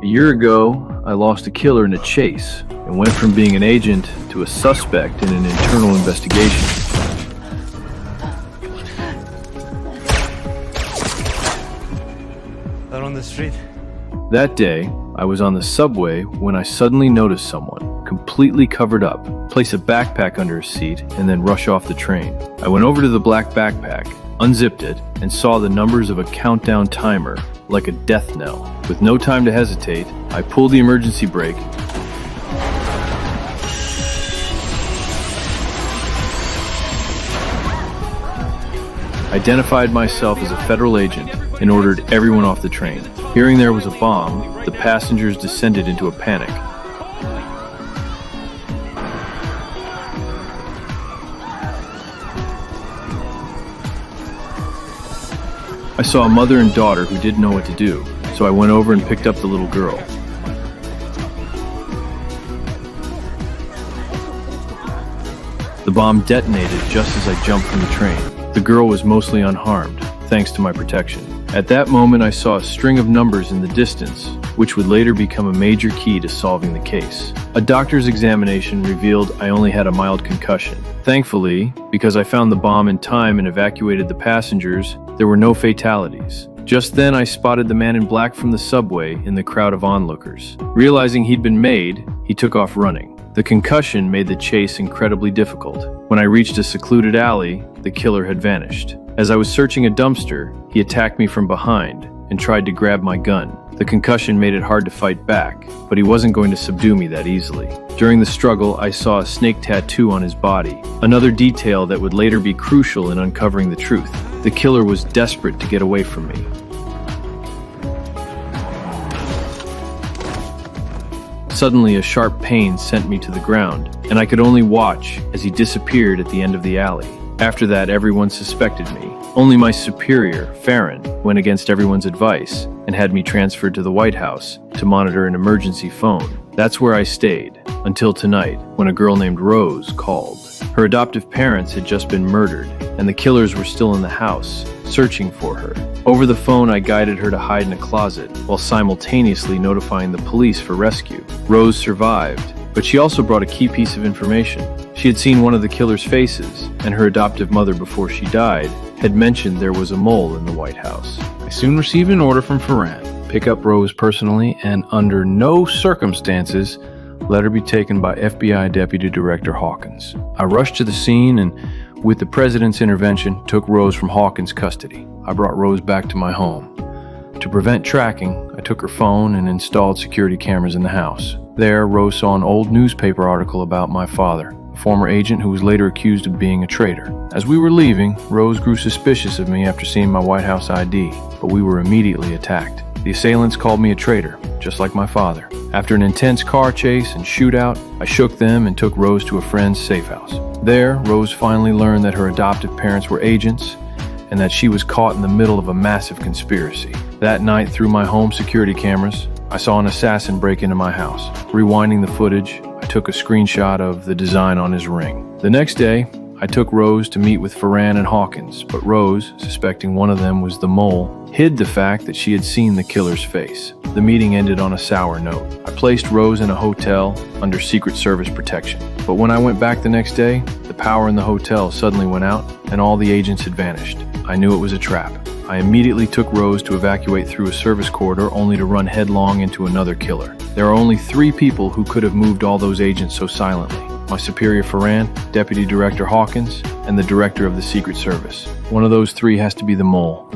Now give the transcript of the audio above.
A year ago, I lost a killer in a chase and went from being an agent to a suspect in an internal investigation. Out on the street. That day, I was on the subway when I suddenly noticed someone, completely covered up, place a backpack under his seat and then rush off the train. I went over to the black backpack, unzipped it, and saw the numbers of a countdown timer, like a death knell. With no time to hesitate, I pulled the emergency brake, identified myself as a federal agent, and ordered everyone off the train. Hearing there was a bomb, the passengers descended into a panic. I saw a mother and daughter who didn't know what to do, so I went over and picked up the little girl. The bomb detonated just as I jumped from the train. The girl was mostly unharmed, thanks to my protection. At that moment, I saw a string of numbers in the distance, which would later become a major key to solving the case. A doctor's examination revealed I only had a mild concussion. Thankfully, because I found the bomb in time and evacuated the passengers, there were no fatalities. Just then, I spotted the man in black from the subway in the crowd of onlookers. Realizing he'd been made, he took off running. The concussion made the chase incredibly difficult. When I reached a secluded alley, the killer had vanished. As I was searching a dumpster, he attacked me from behind and tried to grab my gun. The concussion made it hard to fight back, but he wasn't going to subdue me that easily. During the struggle, I saw a snake tattoo on his body, another detail that would later be crucial in uncovering the truth. The killer was desperate to get away from me. Suddenly, a sharp pain sent me to the ground, and I could only watch as he disappeared at the end of the alley. After that, everyone suspected me. Only my superior, Farron, went against everyone's advice and had me transferred to the White House to monitor an emergency phone. That's where I stayed, until tonight, when a girl named Rose called. Her adoptive parents had just been murdered, and the killers were still in the house, searching for her. Over the phone, I guided her to hide in a closet, while simultaneously notifying the police for rescue. Rose survived, but she also brought a key piece of information. She had seen one of the killer's faces, and her adoptive mother, before she died, had mentioned there was a mole in the White House. I soon received an order from Farron. Pick up Rose personally, and under no circumstances let her be taken by FBI Deputy Director Hawkins. I rushed to the scene and, with the President's intervention, took Rose from Hawkins' custody. I brought Rose back to my home. To prevent tracking, I took her phone and installed security cameras in the house. There, Rose saw an old newspaper article about my father, a former agent who was later accused of being a traitor. As we were leaving, Rose grew suspicious of me after seeing my White House ID, but we were immediately attacked. The assailants called me a traitor, just like my father. After an intense car chase and shootout, I shook them and took Rose to a friend's safe house. There, Rose finally learned that her adoptive parents were agents and that she was caught in the middle of a massive conspiracy. That night, through my home security cameras, I saw an assassin break into my house. Rewinding the footage, I took a screenshot of the design on his ring. The next day, I took Rose to meet with Farron and Hawkins, but Rose, suspecting one of them was the mole, hid the fact that she had seen the killer's face. The meeting ended on a sour note. I placed Rose in a hotel under Secret Service protection. But when I went back the next day, the power in the hotel suddenly went out and all the agents had vanished. I knew it was a trap. I immediately took Rose to evacuate through a service corridor only to run headlong into another killer. There are only 3 people who could have moved all those agents so silently. My superior Farron, Deputy Director Hawkins, and the Director of the Secret Service. One of those 3 has to be the mole.